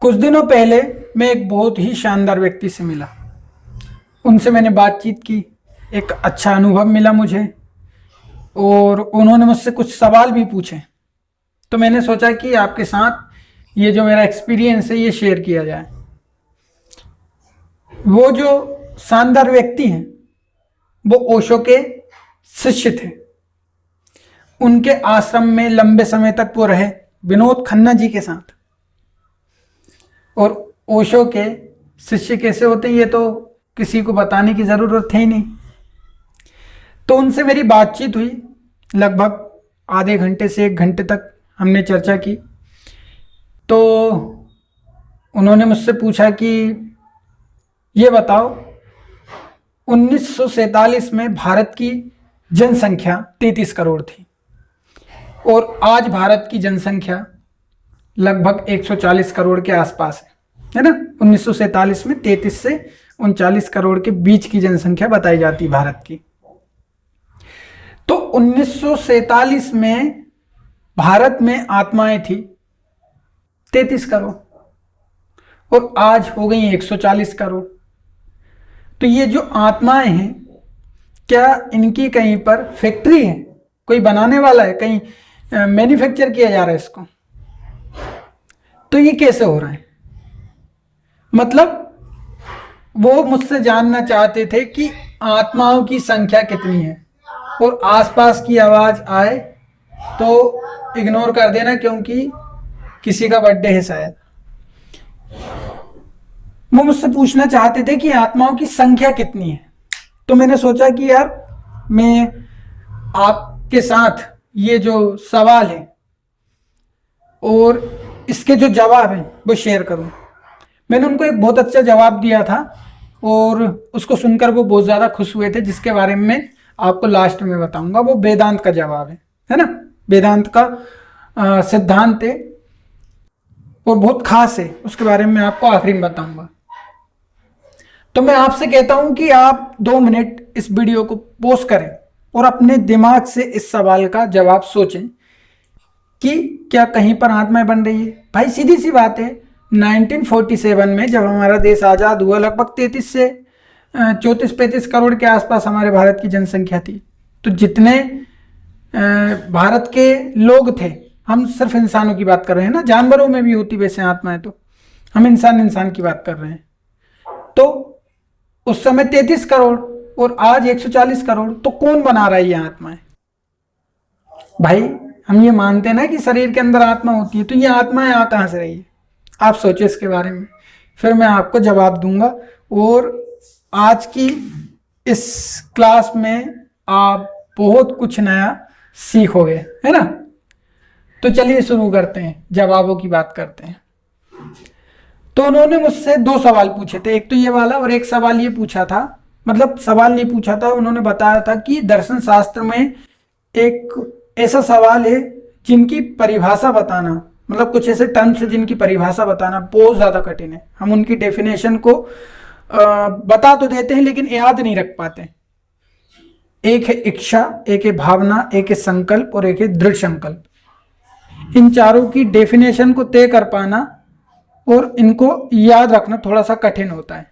कुछ दिनों पहले मैं एक बहुत ही शानदार व्यक्ति से मिला। उनसे मैंने बातचीत की, एक अच्छा अनुभव मिला मुझे और उन्होंने मुझसे कुछ सवाल भी पूछे। तो मैंने सोचा कि आपके साथ ये जो मेरा एक्सपीरियंस है ये शेयर किया जाए। वो जो शानदार व्यक्ति हैं वो ओशो के शिष्य थे। उनके आश्रम में लंबे समय तक वो रहे विनोद खन्ना जी के साथ। और ओशो के शिष्य कैसे होते हैं ये तो किसी को बताने की ज़रूरत है ही नहीं। तो उनसे मेरी बातचीत हुई, लगभग आधे घंटे से 1 घंटे तक हमने चर्चा की। तो उन्होंने मुझसे पूछा कि ये बताओ 1947 में भारत की जनसंख्या 33 करोड़ थी और आज भारत की जनसंख्या लगभग 140 करोड़ के आसपास है ना। 1947 में 33 से 39 करोड़ के बीच की जनसंख्या बताई जाती भारत की। तो 1947 में भारत में आत्माएं थी 33 करोड़ और आज हो गई 140 करोड़। तो ये जो आत्माएं हैं, क्या इनकी कहीं पर फैक्ट्री है, कोई बनाने वाला है, कहीं मैन्युफैक्चर किया जा रहा है इसको? तो ये कैसे हो रहा है? मतलब वो मुझसे जानना चाहते थे कि आत्माओं की संख्या कितनी है और आसपास की आवाज आए तो इग्नोर कर देना क्योंकि किसी का बर्थडे है शायद। वो मुझसे पूछना चाहते थे कि आत्माओं की संख्या कितनी है। तो मैंने सोचा कि यार मैं आपके साथ ये जो सवाल है और इसके जो जवाब हैं वो शेयर करूं। मैंने उनको एक बहुत अच्छा जवाब दिया था और उसको सुनकर वो बहुत ज़्यादा खुश हुए थे, जिसके बारे में मैं आपको लास्ट में बताऊंगा। वो वेदांत का जवाब है ना। वेदांत का सिद्धांत है और बहुत खास है, उसके बारे में मैं आपको आखिरी में बताऊंगा। तो मैं आपसे कहता हूं कि आप 2 मिनट इस वीडियो को पॉज करें और अपने दिमाग से इस सवाल का जवाब सोचें कि क्या कहीं पर आत्माएं बन रही है। भाई सीधी सी बात है, 1947 में जब हमारा देश आज़ाद हुआ लगभग 33 से 34-35 करोड़ के आसपास हमारे भारत की जनसंख्या थी। तो जितने भारत के लोग थे, हम सिर्फ इंसानों की बात कर रहे हैं ना, जानवरों में भी होती वैसे आत्माएं, तो हम इंसान की बात कर रहे हैं। तो उस समय 33 करोड़ और आज 140 करोड़, तो कौन बना रहा है ये आत्माएं? भाई हम ये मानते हैं ना कि शरीर के अंदर आत्मा होती है, तो ये आत्माएं आ कहां से रही है? आप सोचो इसके बारे में, फिर मैं आपको जवाब दूंगा। और आज की इस क्लास में आप बहुत कुछ नया सीखोगे, है ना। तो चलिए शुरू करते हैं, जवाबों की बात करते हैं। तो उन्होंने मुझसे 2 सवाल पूछे थे, एक तो ये वाला और एक सवाल ये पूछा था, मतलब सवाल नहीं पूछा था, उन्होंने बताया था कि दर्शन शास्त्र में एक ऐसा सवाल है जिनकी परिभाषा बताना, मतलब कुछ ऐसे टर्म्स है जिनकी परिभाषा बताना बहुत ज़्यादा कठिन है। हम उनकी डेफिनेशन को बता तो देते हैं लेकिन याद नहीं रख पाते। एक है इच्छा, एक है भावना, एक है संकल्प और एक है दृढ़ संकल्प। इन चारों की डेफिनेशन को तय कर पाना और इनको याद रखना थोड़ा सा कठिन होता है।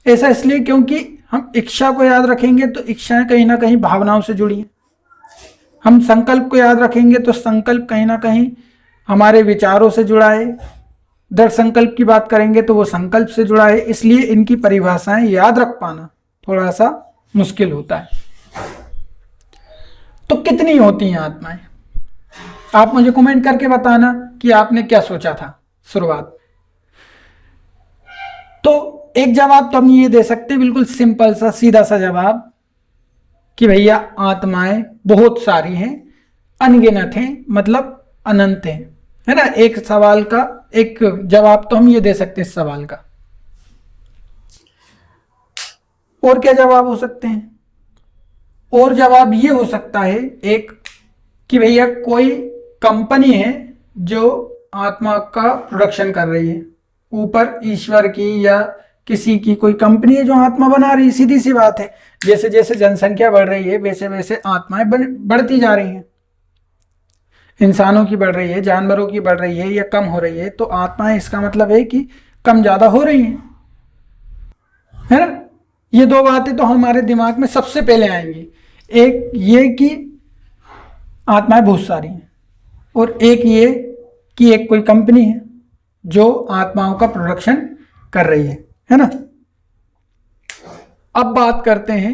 ऐसा इसलिए क्योंकि हम इच्छा को याद रखेंगे तो इच्छाएं कहीं ना कहीं भावनाओं से जुड़ी हैं। हम संकल्प को याद रखेंगे तो संकल्प कहीं ना कहीं हमारे विचारों से जुड़ा है। दृढ़ संकल्प की बात करेंगे तो वो संकल्प से जुड़ा है। इसलिए इनकी परिभाषाएं याद रख पाना थोड़ा सा मुश्किल होता है। तो कितनी होती हैं आत्माएं? आप मुझे कमेंट करके बताना कि आपने क्या सोचा था शुरुआत। तो एक जवाब तो हम ये दे सकते हैं, बिल्कुल सिंपल सा सीधा सा जवाब, कि भैया आत्माएं बहुत सारी हैं, अनगिनत हैं, मतलब अनंत हैं, है ना। एक सवाल का एक जवाब तो हम ये दे सकते हैं इस सवाल का। और क्या जवाब हो सकते हैं? और जवाब ये हो सकता है एक, कि भैया कोई कंपनी है जो आत्मा का प्रोडक्शन कर रही है, ऊपर ईश्वर की या किसी की कोई कंपनी है जो आत्मा बना रही है। सीधी सी बात है, जैसे जैसे जनसंख्या बढ़ रही है वैसे वैसे आत्माएं बढ़ती जा रही हैं। इंसानों की बढ़ रही है, जानवरों की बढ़ रही है या कम हो रही है, तो आत्माएं इसका मतलब है कि कम ज्यादा हो रही हैं, है ना। ये दो बातें तो हमारे दिमाग में सबसे पहले आएंगी, एक ये कि आत्माएं बहुत सारी हैं, और एक ये कि एक कोई कंपनी है जो आत्माओं का प्रोडक्शन कर रही है ना। अब बात करते हैं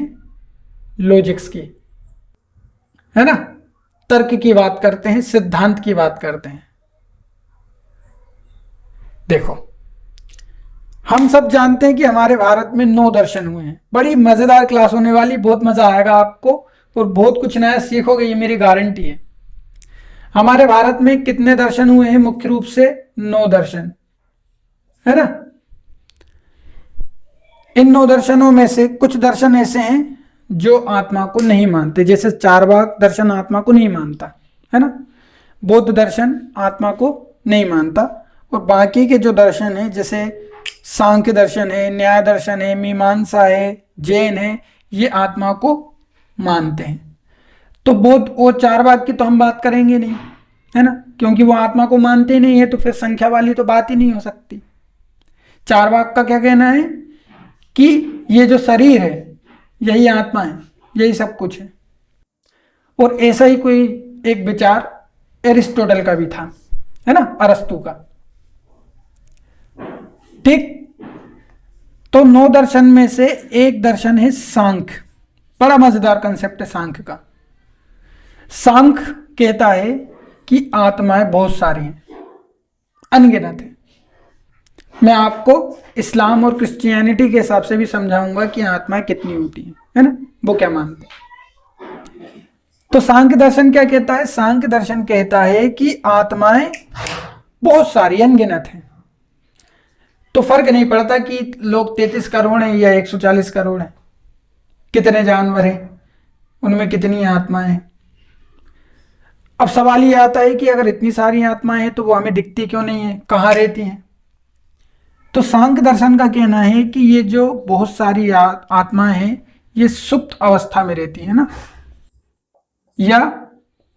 लॉजिक्स की, है ना, तर्क की बात करते हैं, सिद्धांत की बात करते हैं। देखो, हम सब जानते हैं कि हमारे भारत में 9 दर्शन हुए हैं। बड़ी मजेदार क्लास होने वाली, बहुत मजा आएगा आपको और बहुत कुछ नया सीखोगे, ये मेरी गारंटी है। हमारे भारत में कितने दर्शन हुए हैं? मुख्य रूप से 9 दर्शन, है ना। इन 9 दर्शनों में से कुछ दर्शन ऐसे हैं जो आत्मा को नहीं मानते, जैसे चारवाक दर्शन आत्मा को नहीं मानता, है ना। बौद्ध दर्शन आत्मा को नहीं मानता, और बाकी के जो दर्शन है जैसे सांख्य दर्शन है, न्याय दर्शन है, मीमांसा है, जैन है, ये आत्मा को मानते हैं। तो बौद्ध और चारवाक की तो हम बात करेंगे नहीं, है ना, क्योंकि वो आत्मा को मानते ही नहीं है, तो फिर संख्या वाली तो बात ही नहीं हो सकती। चारवाक का क्या कहना है कि ये जो शरीर है यही आत्मा है, यही सब कुछ है। और ऐसा ही कोई एक विचार एरिस्टोटल का भी था, है ना, अरस्तु का। ठीक, तो 9 दर्शन में से एक दर्शन है सांख्य। बड़ा मजेदार कंसेप्ट है सांख्य का। सांख्य कहता है कि आत्माएं बहुत सारी हैं, अनगिनत है। मैं आपको इस्लाम और क्रिश्चियनिटी के हिसाब से भी समझाऊंगा कि आत्माएं कितनी होती हैं, है ना, वो क्या मानते हैं। तो सांख्य दर्शन क्या कहता है? सांख्य दर्शन कहता है कि आत्माएं बहुत सारी, अनगिनत हैं। तो फर्क नहीं पड़ता कि लोग 33 करोड़ हैं या 140 करोड़ हैं, कितने जानवर हैं, उनमें कितनी आत्माएं हैं। अब सवाल ये आता है कि अगर इतनी सारी आत्माएं हैं तो वो हमें दिखती क्यों नहीं है, कहाँ रहती हैं? तो सांख्य दर्शन का कहना है कि ये जो बहुत सारी आत्माएं हैं ये सुप्त अवस्था में रहती है ना, या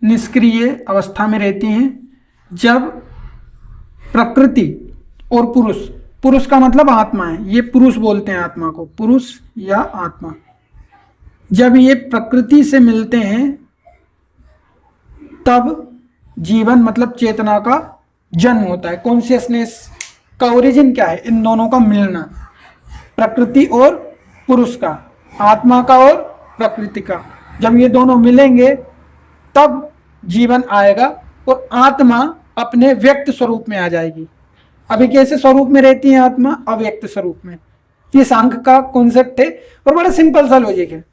निष्क्रिय अवस्था में रहती हैं, जब प्रकृति और पुरुष, पुरुष का मतलब आत्मा है, ये पुरुष बोलते हैं आत्मा को, पुरुष या आत्मा, जब ये प्रकृति से मिलते हैं तब जीवन मतलब चेतना का जन्म होता है। कॉन्शियसनेस का ओरिजिन क्या है? इन दोनों का मिलना, प्रकृति और पुरुष का, आत्मा का और प्रकृति का। जब ये दोनों मिलेंगे तब जीवन आएगा और आत्मा अपने व्यक्त स्वरूप में आ जाएगी। अभी कैसे स्वरूप में रहती है आत्मा? अव्यक्त स्वरूप में। ये सांख्य का कॉन्सेप्ट है और बड़ा सिंपल सा लॉजिक है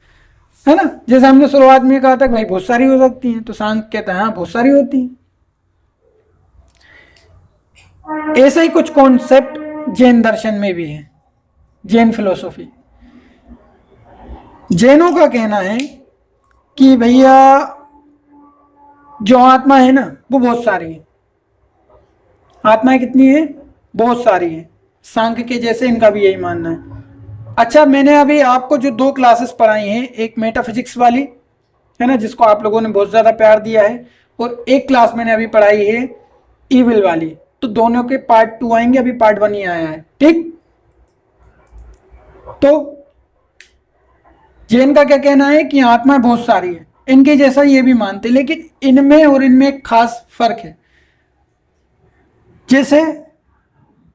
ना। जैसे हमने शुरुआत में कहा था कि भाई बहुत सारी हो सकती हैं, तो सांख्य कहता है हाँ बहुत सारी होती हैं। ऐसा ही कुछ कॉन्सेप्ट जैन दर्शन में भी है, जैन फिलोसॉफी। जैनों का कहना है कि भैया जो आत्मा है ना वो बहुत सारी है। आत्माएं कितनी है? बहुत सारी है। सांख्य के जैसे इनका भी यही मानना है। अच्छा, मैंने अभी आपको जो 2 क्लासेस पढ़ाई हैं, एक मेटाफिजिक्स वाली है ना जिसको आप लोगों ने बहुत ज्यादा प्यार दिया है, और एक क्लास मैंने अभी पढ़ाई है ईविल वाली। तो दोनों के पार्ट 2 आएंगे, अभी पार्ट 1 ही आया है। ठीक, तो जैन का क्या कहना है कि आत्मा बहुत सारी है, इनके जैसा ये भी मानते, लेकिन इनमें और इनमें एक खास फर्क है। जैसे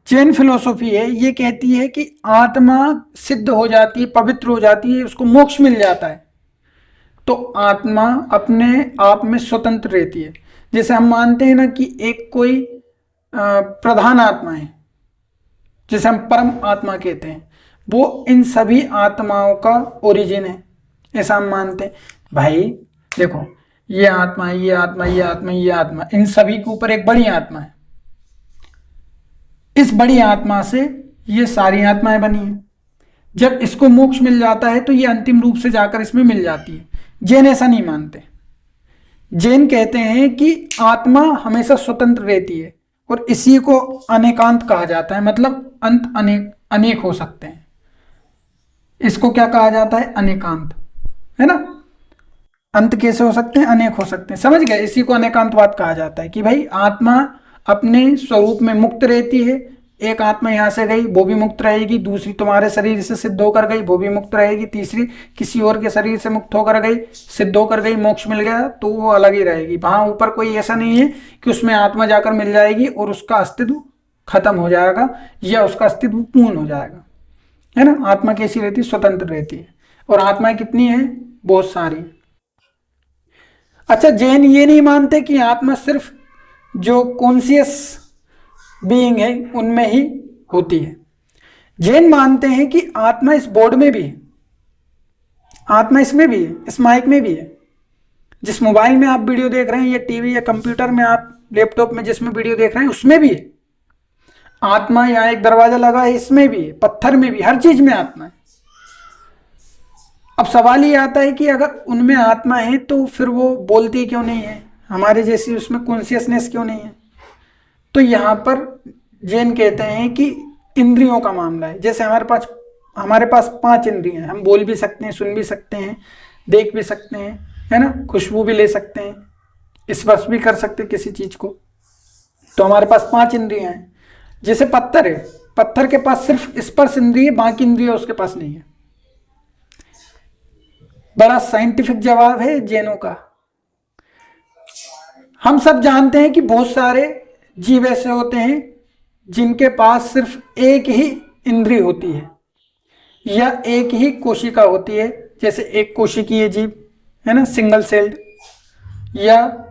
जैन फिलोसॉफी है, ये कहती है कि आत्मा सिद्ध हो जाती है, पवित्र हो जाती है, उसको मोक्ष मिल जाता है, तो आत्मा अपने आप में स्वतंत्र रहती है। जैसे हम मानते हैं ना कि एक कोई प्रधान आत्मा है, जिसे हम परम आत्मा कहते हैं, वो इन सभी आत्माओं का ओरिजिन है, ऐसा हम मानते हैं। भाई देखो, ये आत्मा, ये आत्मा, ये आत्मा, ये आत्मा, इन सभी के ऊपर एक बड़ी आत्मा है। इस बड़ी आत्मा से ये सारी आत्माएं बनी हैं। जब इसको मोक्ष मिल जाता है तो ये अंतिम रूप से जाकर इसमें मिल जाती है। जैन ऐसा नहीं मानते। जैन कहते हैं कि आत्मा हमेशा स्वतंत्र रहती है, और इसी को अनेकांत कहा जाता है, मतलब अंत अनेक हो सकते हैं। इसको क्या कहा जाता है? अनेकांत, है ना। अंत कैसे हो सकते हैं? अनेक हो सकते हैं। समझ गए? इसी को अनेकांतवाद कहा जाता है कि भाई आत्मा अपने स्वरूप में मुक्त रहती है। एक आत्मा यहां से गई, वो भी मुक्त रहेगी। दूसरी तुम्हारे शरीर से सिद्ध होकर गई, वो भी मुक्त रहेगी। तीसरी किसी और के शरीर से मुक्त होकर गई, सिद्ध होकर गई, मोक्ष मिल गया, तो वो अलग ही रहेगी। वहां ऊपर कोई ऐसा नहीं है कि उसमें आत्मा जाकर मिल जाएगी और उसका अस्तित्व खत्म हो जाएगा या उसका अस्तित्व पूर्ण हो जाएगा, है ना। आत्मा कैसी रहती है? स्वतंत्र रहती है। और आत्माएं कितनी है? बहुत सारी। अच्छा, जैन ये नहीं मानते कि आत्मा सिर्फ जो कॉन्शियस बीइंग है उनमें ही होती है। जैन मानते हैं कि आत्मा इस बोर्ड में भी है, आत्मा इसमें भी है, इस माइक में भी है। जिस मोबाइल में आप वीडियो देख रहे हैं या टीवी या कंप्यूटर में, आप लैपटॉप में जिसमें वीडियो देख रहे हैं उसमें भी है आत्मा। यहाँ एक दरवाजा लगा है, इसमें भी है, पत्थर में भी, हर चीज में आत्मा है। अब सवाल ये आता है कि अगर उनमें आत्मा है तो फिर वो बोलती क्यों नहीं है? हमारे जैसी उसमें कॉन्शियसनेस क्यों नहीं है? तो यहाँ पर जैन कहते हैं कि इंद्रियों का मामला है। जैसे हमारे पास 5 इंद्रियां हैं, हम बोल भी सकते हैं, सुन भी सकते हैं, देख भी सकते हैं, है ना, खुशबू भी ले सकते हैं, स्पर्श भी कर सकते हैं किसी चीज को। तो हमारे पास 5 इंद्रियां हैं। जैसे पत्थर है, पत्थर के पास सिर्फ स्पर्श इंद्रिय, बाकी इंद्रिय उसके पास नहीं है। बड़ा साइंटिफिक जवाब है जैनों का। हम सब जानते हैं कि बहुत सारे जीव ऐसे होते हैं जिनके पास सिर्फ एक ही इंद्रिय होती है या एक ही कोशिका होती है। जैसे एक कोशिकीय जीव, है ना, सिंगल सेल्ड, या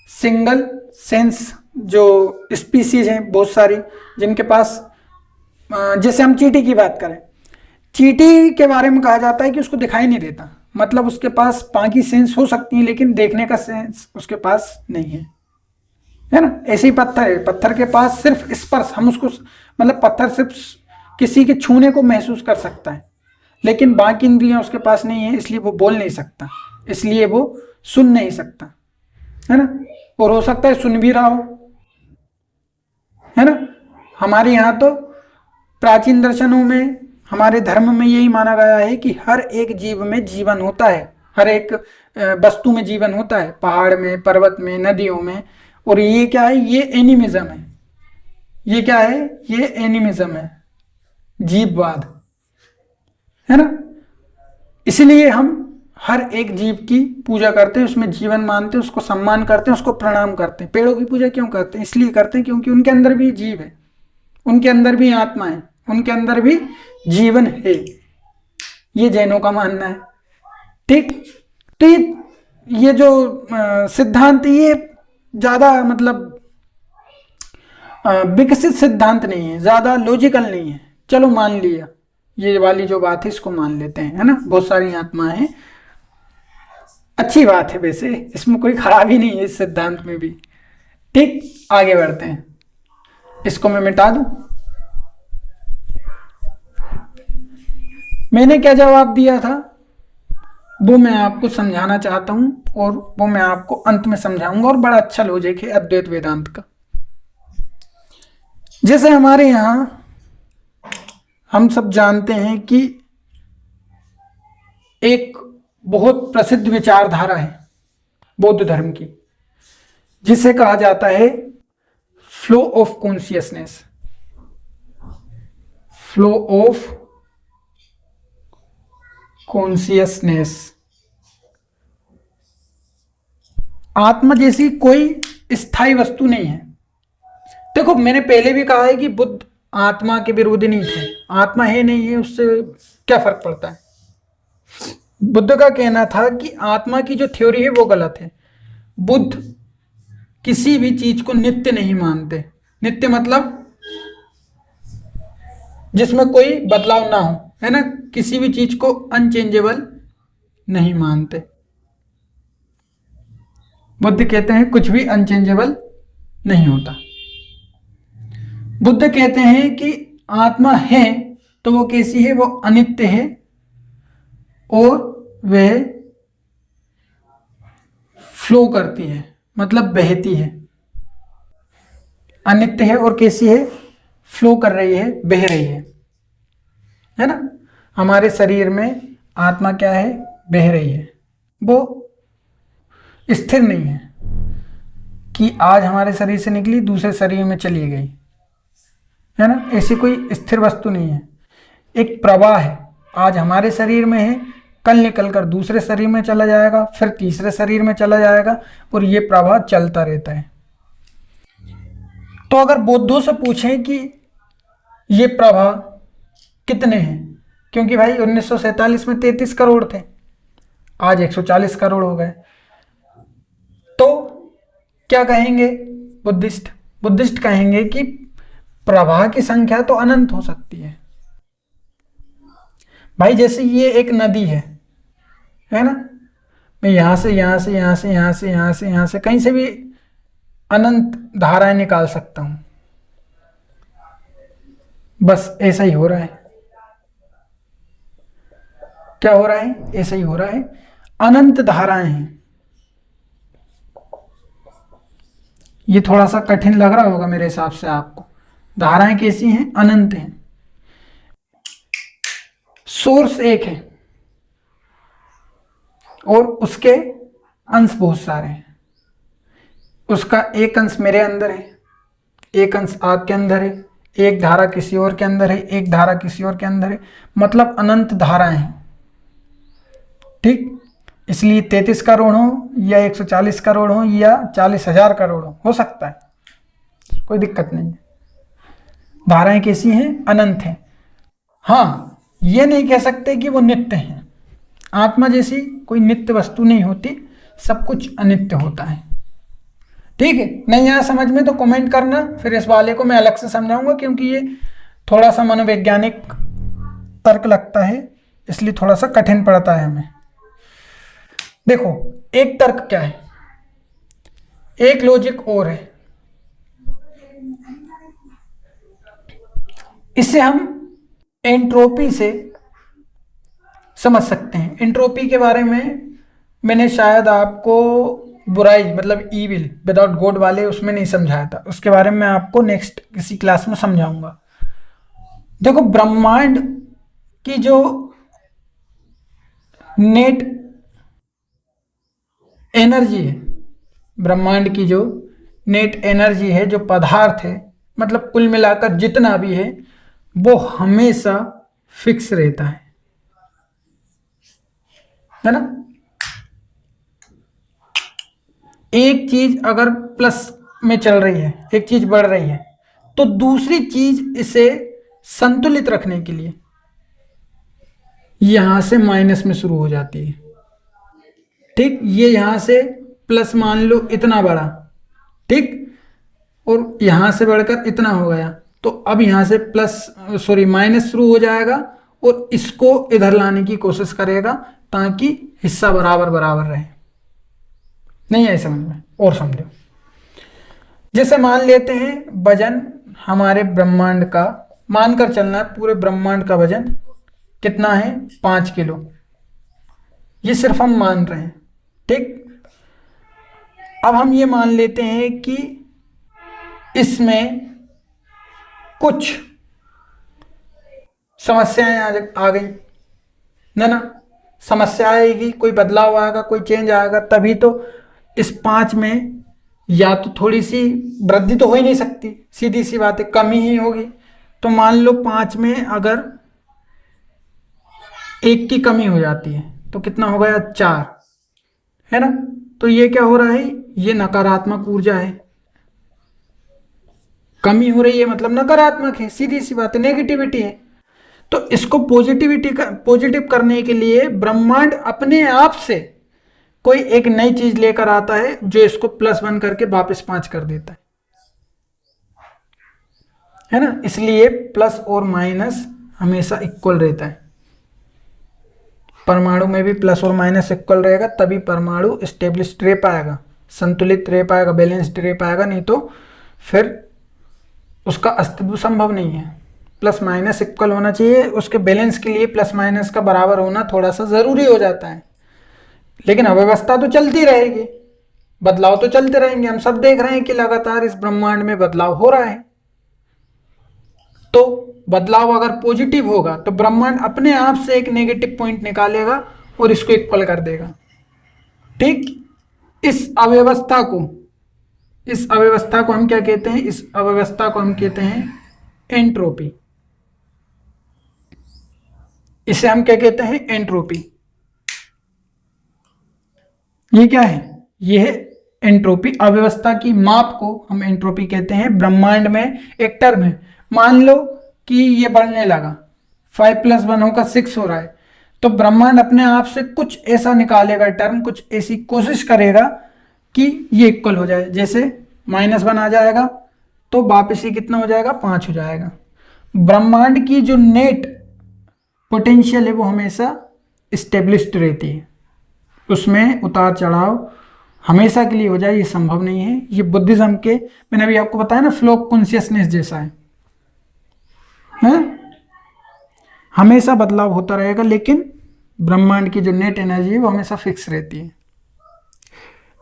सिंगल सेंस जो स्पीसीज हैं बहुत सारी जिनके पास, जैसे हम चींटी की बात करें, चींटी के बारे में कहा जाता है कि उसको दिखाई नहीं देता। मतलब उसके पास बाकी सेंस हो सकती है लेकिन देखने का सेंस उसके पास नहीं है ना। ऐसे ही पत्थर है, पत्थर के पास सिर्फ स्पर्श, हम उसको मतलब पत्थर सिर्फ किसी के छूने को महसूस कर सकता है लेकिन बाकी इंद्रियां उसके पास नहीं है, इसलिए वो बोल नहीं सकता, इसलिए वो सुन नहीं सकता, है ना। और हो सकता है सुन भी रहा हो, है ना। हमारे यहाँ तो प्राचीन दर्शनों में, हमारे धर्म में यही माना गया है कि हर एक जीव में जीवन होता है, हर एक वस्तु में जीवन होता है, पहाड़ में, पर्वत में, नदियों में। और ये क्या है? ये एनिमिज्म है। ये क्या है? ये एनिमिज्म है, जीववाद, है ना। इसलिए हम हर एक जीव की पूजा करते हैं, उसमें जीवन मानते हैं, उसको सम्मान करते हैं, उसको प्रणाम करते हैं। पेड़ों की पूजा क्यों करते हैं? इसलिए करते हैं क्योंकि उनके अंदर भी जीव है, उनके अंदर भी आत्मा है, उनके अंदर भी जीवन है। ये जैनों का मानना है। ठीक। तो ये जो सिद्धांत, ये ज्यादा मतलब विकसित सिद्धांत नहीं है, ज्यादा लॉजिकल नहीं है। चलो मान लिया, ये वाली जो बात है इसको मान लेते हैं, है ना। बहुत सारी आत्माएं हैं, अच्छी बात है वैसे, इसमें कोई खराबी नहीं है इस सिद्धांत में भी। ठीक, आगे बढ़ते हैं। इसको मैं मिटा दूं। मैंने क्या जवाब दिया था वो मैं आपको समझाना चाहता हूं और वो मैं आपको अंत में समझाऊंगा। और बड़ा अच्छा लॉजिक है अद्वैत वेदांत का। जैसे हमारे यहां हम सब जानते हैं कि एक बहुत प्रसिद्ध विचारधारा है बौद्ध धर्म की, जिसे कहा जाता है flow of consciousness. Flow of consciousness. आत्मा जैसी कोई स्थायी वस्तु नहीं है। देखो, मैंने पहले भी कहा है कि बुद्ध आत्मा के विरोधी नहीं थे। आत्मा है नहीं है, उससे क्या फर्क पड़ता है। बुद्ध का कहना था कि आत्मा की जो थ्योरी है वो गलत है। बुद्ध किसी भी चीज को नित्य नहीं मानते। नित्य मतलब जिसमें कोई बदलाव ना हो, है ना। किसी भी चीज को अनचेंजेबल नहीं मानते। बुद्ध कहते हैं कुछ भी अनचेंजेबल नहीं होता। बुद्ध कहते हैं कि आत्मा है तो वो कैसी है? वो अनित्य है और वह फ्लो करती है, मतलब बहती है। अनित्य है और कैसी है? फ्लो कर रही है, बह रही है ना। हमारे शरीर में आत्मा क्या है? बह रही है। वो स्थिर नहीं है कि आज हमारे शरीर से निकली दूसरे शरीर में चली गई, है ना, ऐसी कोई स्थिर वस्तु नहीं है। एक प्रवाह है, आज हमारे शरीर में है, कल निकलकर दूसरे शरीर में चला जाएगा, फिर तीसरे शरीर में चला जाएगा, और ये प्रवाह चलता रहता है। तो अगर बौद्धों से पूछें कि ये प्रवाह कितने हैं, क्योंकि भाई 1947 में 33 करोड़ थे, आज 140 करोड़ हो गए, तो क्या कहेंगे बुद्धिस्ट कहेंगे कि प्रवाह की संख्या तो अनंत हो सकती है। भाई जैसे ये एक नदी है ना, मैं यहां से यहां से यहां से यहां से यहां से यहां से कहीं से भी अनंत धाराएं निकाल सकता हूं, बस ऐसा ही हो रहा है। क्या हो रहा है? ऐसा ही हो रहा है, अनंत धाराएं हैं। ये थोड़ा सा कठिन लग रहा होगा मेरे हिसाब से आपको। धाराएं कैसी हैं? अनंत हैं। सोर्स एक है और उसके अंश बहुत सारे हैं। उसका एक अंश मेरे अंदर है, एक अंश आपके अंदर है, एक धारा किसी और के अंदर है, एक धारा किसी और के अंदर है, मतलब अनंत धाराएं हैं। ठीक, इसलिए 33 करोड़ हो या 140 करोड़ हो या 40,000 करोड़ हो सकता है, कोई दिक्कत नहीं है। धाराएं कैसी हैं? अनंत हैं। हाँ, ये नहीं कह सकते कि वो नित्य हैं। आत्मा जैसी कोई नित्य वस्तु नहीं होती, सब कुछ अनित्य होता है। ठीक है, नहीं आया समझ में तो कमेंट करना, फिर इस वाले को मैं अलग से समझाऊंगा, क्योंकि ये थोड़ा सा मनोवैज्ञानिक तर्क लगता है, इसलिए थोड़ा सा कठिन पड़ता है हमें। देखो, एक तर्क क्या है, एक लॉजिक और है। इसे हम एंट्रोपी से समझ सकते हैं। एंट्रोपी के बारे में मैंने शायद आपको बुराई मतलब ईविल विदाउट गॉड वाले उसमें नहीं समझाया था, उसके बारे में मैं आपको नेक्स्ट किसी क्लास में समझाऊंगा। देखो, ब्रह्मांड की जो नेट एनर्जी है, ब्रह्मांड की जो नेट एनर्जी है, जो पदार्थ है, मतलब कुल मिलाकर जितना भी है, वो हमेशा फिक्स रहता है ना। एक चीज अगर प्लस में चल रही है, एक चीज बढ़ रही है, तो दूसरी चीज इसे संतुलित रखने के लिए यहां से माइनस में शुरू हो जाती है। ठीक, ये यहां से प्लस मान लो इतना बढ़ा, ठीक, और यहां से बढ़कर इतना हो गया, तो अब यहां से माइनस शुरू हो जाएगा और इसको इधर लाने की कोशिश करेगा ताकि हिस्सा बराबर बराबर रहे। नहीं है समझ में? और समझो, जैसे मान लेते हैं वजन हमारे ब्रह्मांड का, मानकर चलना है पूरे ब्रह्मांड का वजन कितना है? 5 किलो। ये सिर्फ हम मान रहे हैं, ठीक। अब हम ये मान लेते हैं कि इसमें कुछ समस्याएं आ गई ना, समस्या आएगी, कोई बदलाव आएगा, कोई चेंज आएगा, तभी तो इस 5 में या तो थोड़ी सी वृद्धि तो हो ही नहीं सकती, सीधी सी बात है, कमी ही होगी। तो मान लो 5 में अगर 1 की कमी हो जाती है तो कितना हो गया? 4, है ना। तो ये क्या हो रहा है? ये नकारात्मक ऊर्जा है, कमी हो रही है मतलब नकारात्मक है, सीधी सी बात है, नेगेटिविटी है। तो इसको पॉजिटिव करने के लिए ब्रह्मांड अपने आप से कोई एक नई चीज लेकर आता है जो इसको +1 करके वापस 5 कर देता है ना। इसलिए प्लस और माइनस हमेशा इक्वल रहता है। परमाणु में भी प्लस और माइनस इक्वल रहेगा, तभी परमाणु स्टेब्लिश्ड रह पाएगा, संतुलित रह पाएगा, बैलेंस्ड रह पाएगा, नहीं तो फिर उसका अस्तित्व संभव नहीं है। प्लस माइनस इक्वल होना चाहिए, उसके बैलेंस के लिए प्लस माइनस का बराबर होना थोड़ा सा ज़रूरी हो जाता है। लेकिन अव्यवस्था तो चलती रहेगी, बदलाव तो चलते रहेंगे। हम सब देख रहे हैं कि लगातार इस ब्रह्मांड में बदलाव हो रहा है। तो बदलाव अगर पॉजिटिव होगा तो ब्रह्मांड अपने आप से एक नेगेटिव पॉइंट निकालेगा और इसको इक्वल कर देगा, ठीक। इस अव्यवस्था को हम क्या कहते हैं? इस अव्यवस्था को हम कहते हैं एंट्रोपी। इसे हम क्या कहते हैं? एंट्रोपी। ये क्या है? ये है एंट्रोपी। अव्यवस्था की माप को हम एंट्रोपी कहते हैं। ब्रह्मांड में एक टर्म है, मान लो कि ये बढ़ने लगा, 5 + 1 होगा 6 हो रहा है, तो ब्रह्मांड अपने आप से कुछ ऐसा निकालेगा टर्म, कुछ ऐसी कोशिश करेगा कि ये इक्वल हो जाए। जैसे -1 आ जाएगा तो वापस ही कितना हो जाएगा? 5 हो जाएगा। ब्रह्मांड की जो नेट पोटेंशियल है वो हमेशा स्टेब्लिश्ड रहती है, उसमें उतार चढ़ाव हमेशा के लिए हो जाए ये संभव नहीं है। ये बुद्धिज्म के, मैंने अभी आपको बताया ना, फ्लो कॉन्शियसनेस जैसा है, हमेशा बदलाव होता रहेगा, लेकिन ब्रह्मांड की जो नेट एनर्जी है वो हमेशा फिक्स रहती है।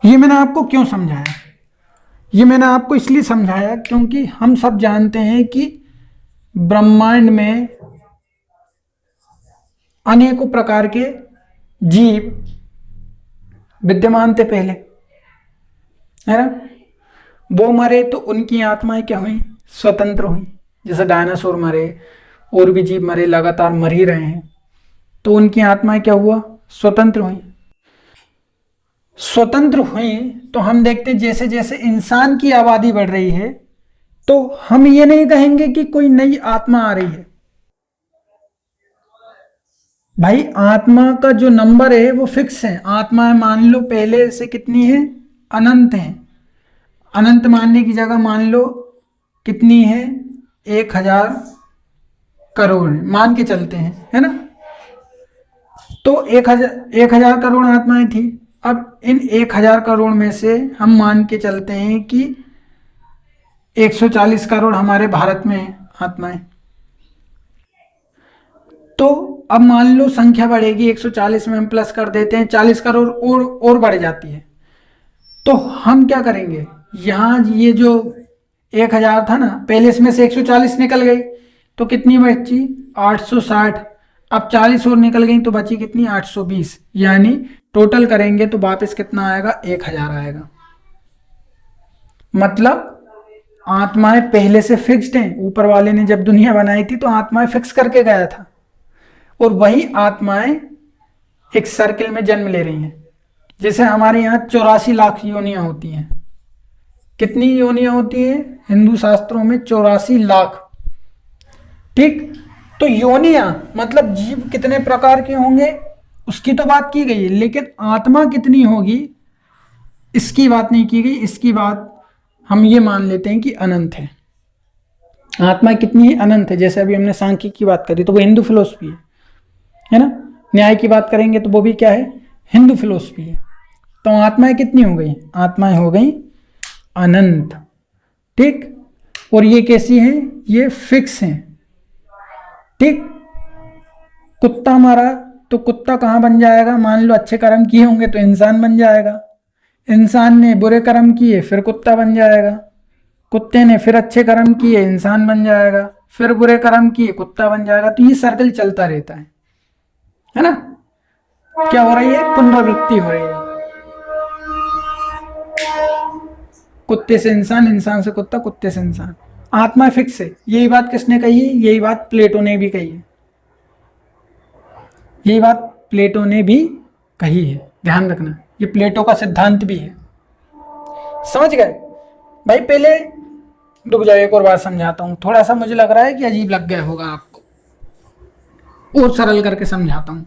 ये मैंने आपको क्यों समझाया? ये मैंने आपको इसलिए समझाया क्योंकि हम सब जानते हैं कि ब्रह्मांड में अनेकों प्रकार के जीव विद्यमान थे पहले, है ना? वो मरे तो उनकी आत्माएं क्या हुई? स्वतंत्र हुई। जैसे डायनासोर मरे, और भी जीव मरे, लगातार मर ही रहे हैं, तो उनकी आत्माएं क्या हुआ? स्वतंत्र हुई। स्वतंत्र हुई तो हम देखते जैसे जैसे इंसान की आबादी बढ़ रही है, तो हम ये नहीं कहेंगे कि कोई नई आत्मा आ रही है। भाई आत्मा का जो नंबर है वो फिक्स है। आत्मा मान लो पहले से कितनी है? अनंत है। अनंत मानने की जगह मान लो कितनी है? 1000 करोड़ मान के चलते हैं, है ना? तो 1000 करोड़ आत्माएं थी। अब इन 1000 करोड़ में से हम मान के चलते हैं कि 140 करोड़ हमारे भारत में आत्माएं। तो अब मान लो संख्या बढ़ेगी, 140 में हम प्लस कर देते हैं, 40 करोड़ और बढ़ जाती है। तो हम क्या करेंगे? यहाँ ये जो 1000 था ना, पहले इसमें से 140 निकल गई तो कितनी बची? 860। अब 40 और निकल गई तो बची कितनी? 820। यानी टोटल करेंगे तो वापस कितना आएगा? 1000 आएगा। मतलब आत्माएं पहले से फिक्स्ड हैं। ऊपर वाले ने जब दुनिया बनाई थी तो आत्माएं फिक्स करके गया था, और वही आत्माएं एक सर्किल में जन्म ले रही हैं। जैसे हमारे यहाँ 84 लाख योनियां होती हैं। कितनी योनियां होती हैं हिंदू शास्त्रों में? 84 लाख। ठीक, तो योनियां मतलब जीव कितने प्रकार के होंगे उसकी तो बात की गई है, लेकिन आत्मा कितनी होगी इसकी बात नहीं की गई। इसकी बात हम ये मान लेते हैं कि अनंत है। आत्मा कितनी है? अनंत है। जैसे अभी हमने सांख्य की बात करी तो वो हिंदू फिलोसफी है ना? न्याय की बात करेंगे तो वो भी क्या है? हिंदू फिलोसफी है। तो आत्माएं कितनी हो गई? आत्माएं हो गई अनंत। ठीक, और ये कैसी हैं? ये फिक्स हैं। ठीक, कुत्ता मारा तो कुत्ता कहाँ बन जाएगा? मान लो अच्छे कर्म किए होंगे तो इंसान बन जाएगा, इंसान ने बुरे कर्म किए फिर कुत्ता बन जाएगा, कुत्ते ने फिर अच्छे कर्म किए इंसान बन जाएगा, फिर बुरे कर्म किए कुत्ता बन जाएगा। तो ये सर्कल चलता रहता है ना? क्या हो रही है? पुनरावृत्ति हो रही है। कुत्ते से इंसान, इंसान से कुत्ता, कुत्ते से इंसान। आत्मा फिक्स है। यही बात किसने कही है? यही बात प्लेटो ने भी कही है। यही बात प्लेटो ने भी कही है, ध्यान रखना। ये प्लेटो का सिद्धांत भी है। समझ गए भाई? पहले रुक जाओ, एक और बात समझाता हूं। थोड़ा सा मुझे लग रहा है कि अजीब लग गया होगा आपको, और सरल करके समझाता हूं।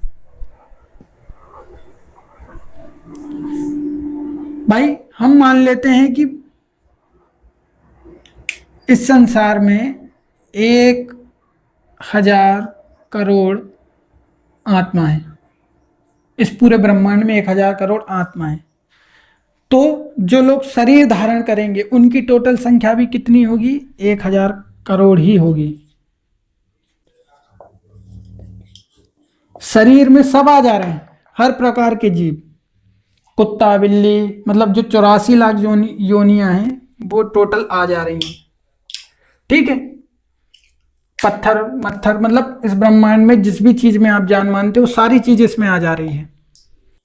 भाई हम मान लेते हैं कि इस संसार में 1000 करोड़ आत्माएं, इस पूरे ब्रह्मांड में 1000 करोड़ आत्माएं। तो जो लोग शरीर धारण करेंगे उनकी टोटल संख्या भी कितनी होगी? 1000 करोड़ ही होगी। शरीर में सब आ जा रहे हैं, हर प्रकार के जीव, कुत्ता बिल्ली, मतलब जो 84 लाख योनियां हैं वो टोटल आ जा रही हैं। ठीक है, पत्थर मत्थर, मतलब इस ब्रह्मांड में जिस भी चीज में आप जान मानते हो सारी चीज इसमें आ जा रही है।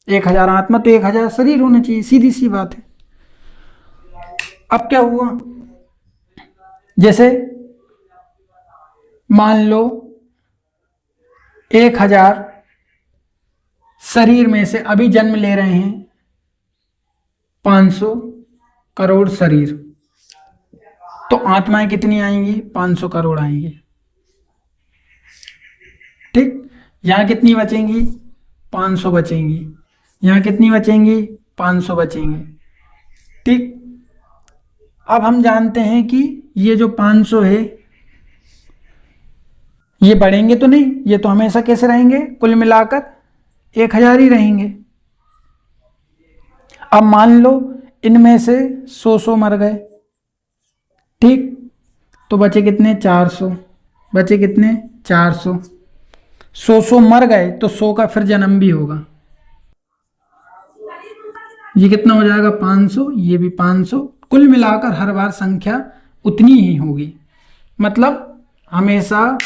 1000 आत्मा तो 1000 शरीर होने चाहिए, सीधी सी बात है। अब क्या हुआ, जैसे मान लो 1000 शरीर में से अभी जन्म ले रहे हैं 500 करोड़ शरीर, तो आत्माएं कितनी आएंगी? 500 करोड़ आएंगी। ठीक, यहां कितनी बचेंगी? 500 बचेंगी। यहां कितनी बचेंगी? 500 बचेंगी। ठीक, अब हम जानते हैं कि ये जो 500 है ये बढ़ेंगे तो नहीं, ये तो हमेशा कैसे रहेंगे? कुल मिलाकर 1000 ही रहेंगे। अब मान लो इनमें से 100 मर गए, ठीक, तो बचे कितने? 400। बचे कितने? 400। 100 मर गए तो 100 का फिर जन्म भी होगा। ये कितना हो जाएगा? 500, ये भी 500। कुल मिलाकर हर बार संख्या उतनी ही होगी। मतलब हमेशा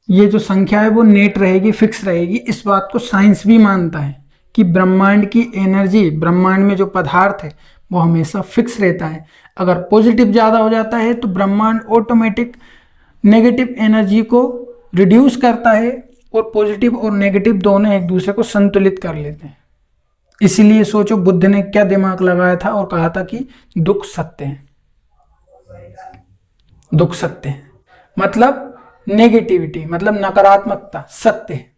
ये जो संख्या है वो नेट रहेगी, फिक्स रहेगी। इस बात को साइंस भी मानता है कि ब्रह्मांड की एनर्जी, ब्रह्मांड में जो पदार्थ है वो हमेशा फिक्स रहता है। अगर पॉजिटिव ज़्यादा हो जाता है तो ब्रह्मांड ऑटोमेटिक नेगेटिव एनर्जी को रिड्यूस करता है, और पॉजिटिव और नेगेटिव दोनों एक दूसरे को संतुलित कर लेते हैं। इसीलिए सोचो बुद्ध ने क्या दिमाग लगाया था और कहा था कि दुख सत्य है। दुख सत्य है मतलब नेगेटिविटी, मतलब नकारात्मकता सत्य है।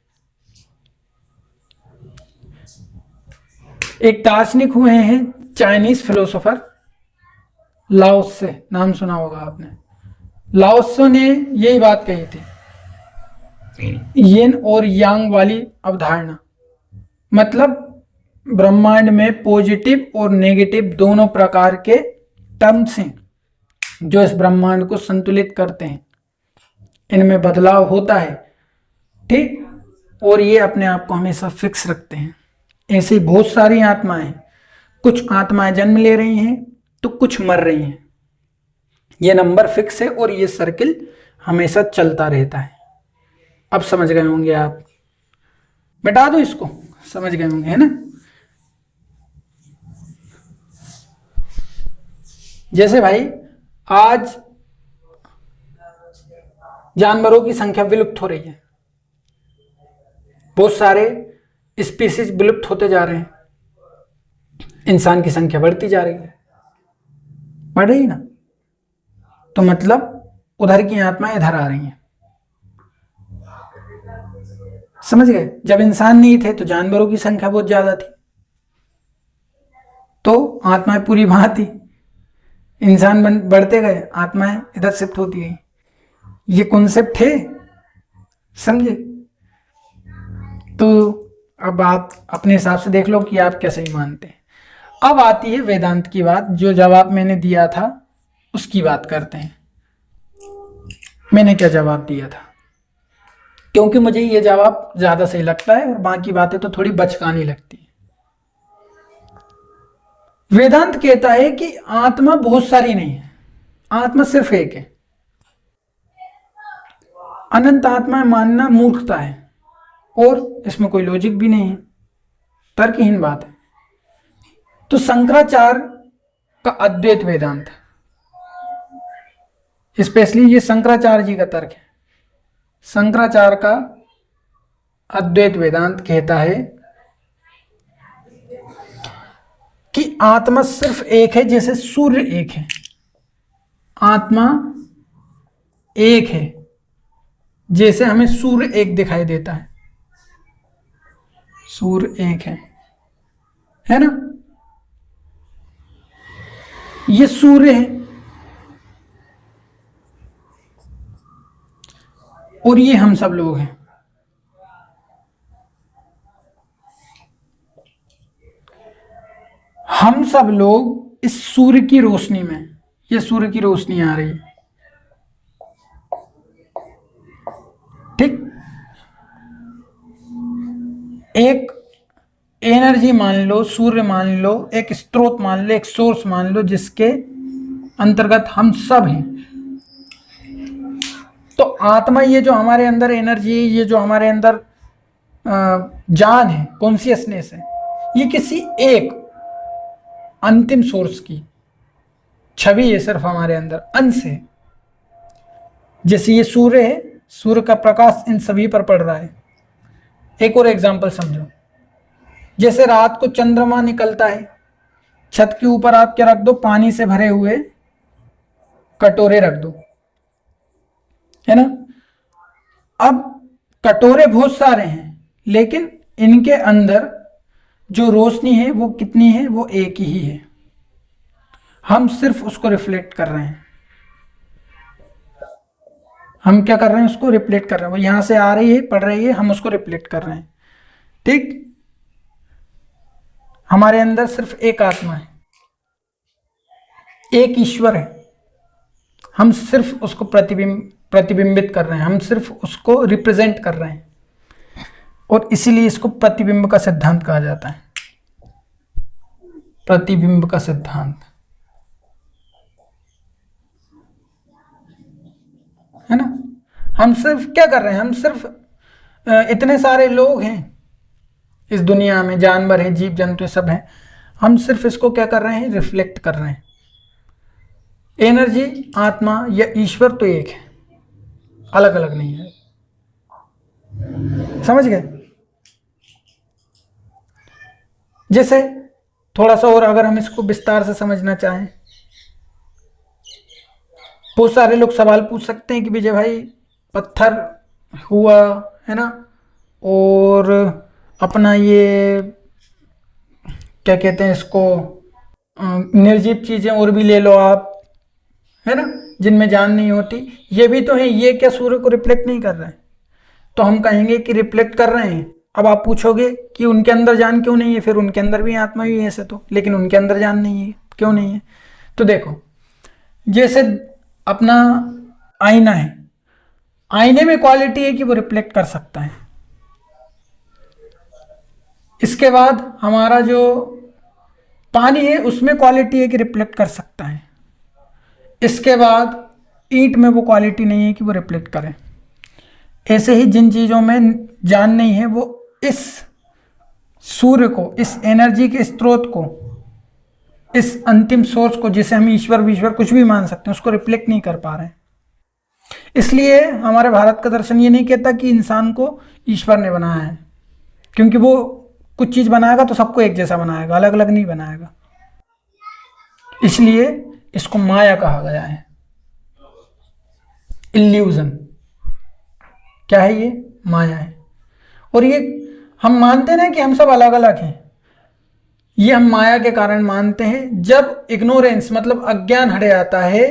एक दार्शनिक हुए हैं चाइनीज फिलोसोफर लाओत्से, नाम सुना होगा आपने। लाओत्से ने यही बात कही थी, यिन और यांग वाली अवधारणा। मतलब ब्रह्मांड में पॉजिटिव और नेगेटिव दोनों प्रकार के टर्म्स हैं जो इस ब्रह्मांड को संतुलित करते हैं। इनमें बदलाव होता है, ठीक, और ये अपने आप को हमेशा फिक्स रखते हैं। ऐसी बहुत सारी आत्माएं हैं। कुछ आत्माएं जन्म ले रही हैं तो कुछ मर रही हैं। ये नंबर फिक्स है और ये सर्किल हमेशा चलता रहता है। अब समझ गए होंगे आप। मिटा दो इसको, समझ गए होंगे, है ना। जैसे भाई आज जानवरों की संख्या विलुप्त हो रही है, बहुत सारे स्पीसीज विलुप्त होते जा रहे हैं, इंसान की संख्या बढ़ती जा रही है, बढ़ रही ना, तो मतलब उधर की आत्माएं इधर आ रही हैं। समझ गए। जब इंसान नहीं थे तो जानवरों की संख्या बहुत ज्यादा थी, तो आत्माएं पूरी वहां थी। इंसान बढ़ते गए, आत्माएं इधर शिफ्ट होती गई। ये कॉन्सेप्ट है, समझे। तो अब आप अपने हिसाब से देख लो कि आप कैसे ही मानते हैं। अब आती है वेदांत की बात। जो जवाब मैंने दिया था उसकी बात करते हैं। मैंने क्या जवाब दिया था, क्योंकि मुझे ये जवाब ज्यादा सही लगता है और बाकी बातें तो थोड़ी बचकानी लगती है। वेदांत कहता है कि आत्मा बहुत सारी नहीं है, आत्मा सिर्फ एक है। अनंत आत्माएं मानना मूर्खता है और इसमें कोई लॉजिक भी नहीं है, तर्कहीन बात है। तो शंकराचार्य का अद्वैत वेदांत है, स्पेशली ये शंकराचार्य जी का तर्क है। शंकराचार्य का अद्वैत वेदांत कहता है कि आत्मा सिर्फ एक है, जैसे सूर्य एक है। आत्मा एक है जैसे हमें सूर्य एक दिखाई देता है। सूर्य एक है ना। ये सूर्य है और ये हम सब लोग हैं। हम सब लोग इस सूर्य की रोशनी में, ये सूर्य की रोशनी आ रही है, ठीक। एक एनर्जी मान लो, सूर्य मान लो, एक स्रोत मान लो, एक सोर्स मान लो, जिसके अंतर्गत हम सब हैं। तो आत्मा, ये जो हमारे अंदर एनर्जी है, ये जो हमारे अंदर जान है, कॉन्शियसनेस है, ये किसी एक अंतिम सोर्स की छवि है, सिर्फ हमारे अंदर अंश है। जैसे ये सूर्य है, सूर्य का प्रकाश इन सभी पर पड़ रहा है। एक और एग्जांपल समझो, जैसे रात को चंद्रमा निकलता है, छत के ऊपर आप क्या रख दो, पानी से भरे हुए कटोरे रख दो, है ना। अब कटोरे बहुत सारे हैं, लेकिन इनके अंदर जो रोशनी है वो कितनी है, वो एक ही है। हम सिर्फ उसको रिफ्लेक्ट कर रहे हैं। हम क्या कर रहे हैं, उसको रिफ्लेक्ट कर रहे हैं। वो यहां से आ रही है, पड़ रही है, हम उसको रिफ्लेक्ट कर रहे हैं। ठीक, हमारे अंदर सिर्फ एक आत्मा है, एक ईश्वर है। हम सिर्फ उसको प्रतिबिंबित कर रहे हैं, हम सिर्फ उसको रिप्रेजेंट कर रहे हैं, और इसीलिए इसको प्रतिबिंब का सिद्धांत कहा जाता है। प्रतिबिंब का सिद्धांत, है ना। हम सिर्फ क्या कर रहे हैं, हम सिर्फ इतने सारे लोग हैं इस दुनिया में, जानवर हैं, जीव जंतु सब हैं, हम सिर्फ इसको क्या कर रहे हैं, रिफ्लेक्ट कर रहे हैं। एनर्जी, आत्मा या ईश्वर तो एक है, अलग अलग नहीं है। समझ गए। जैसे थोड़ा सा और अगर हम इसको विस्तार से समझना चाहें, बहुत सारे लोग सवाल पूछ सकते हैं कि विजय भाई पत्थर हुआ, है ना, और अपना ये क्या कहते हैं इसको, निर्जीव चीजें और भी ले लो आप, है ना, जिनमें जान नहीं होती, ये भी तो है, ये क्या सूर्य को रिफ्लेक्ट नहीं कर रहे हैं? तो हम कहेंगे कि रिफ्लेक्ट कर रहे हैं। अब आप पूछोगे कि उनके अंदर जान क्यों नहीं है, फिर उनके अंदर भी आत्मा भी है ऐसे तो, लेकिन उनके अंदर जान नहीं है, क्यों नहीं है? तो देखो, जैसे अपना आईना है, आईने में क्वालिटी है कि वो रिफ्लेक्ट कर सकता है। इसके बाद हमारा जो पानी है उसमें क्वालिटी है कि रिफ्लेक्ट कर सकता है। इसके बाद ईंट में वो क्वालिटी नहीं है कि वो रिफ्लेक्ट करे। ऐसे ही जिन चीज़ों में जान नहीं है, वो इस सूर्य को, इस एनर्जी के स्रोत को, इस अंतिम सोर्स को, जिसे हम ईश्वर कुछ भी मान सकते हैं, उसको रिफ्लेक्ट नहीं कर पा रहे हैं। इसलिए हमारे भारत का दर्शन ये नहीं कहता कि इंसान को ईश्वर ने बनाया है, क्योंकि वो कुछ चीज़ बनाएगा तो सबको एक जैसा बनाएगा, अलग अलग नहीं बनाएगा। इसलिए इसको माया कहा गया है, इल्यूजन। क्या है ये? माया है। और ये हम मानते हैं ना कि हम सब अलग अलग हैं, ये हम माया के कारण मानते हैं। जब इग्नोरेंस मतलब अज्ञान हट जाता है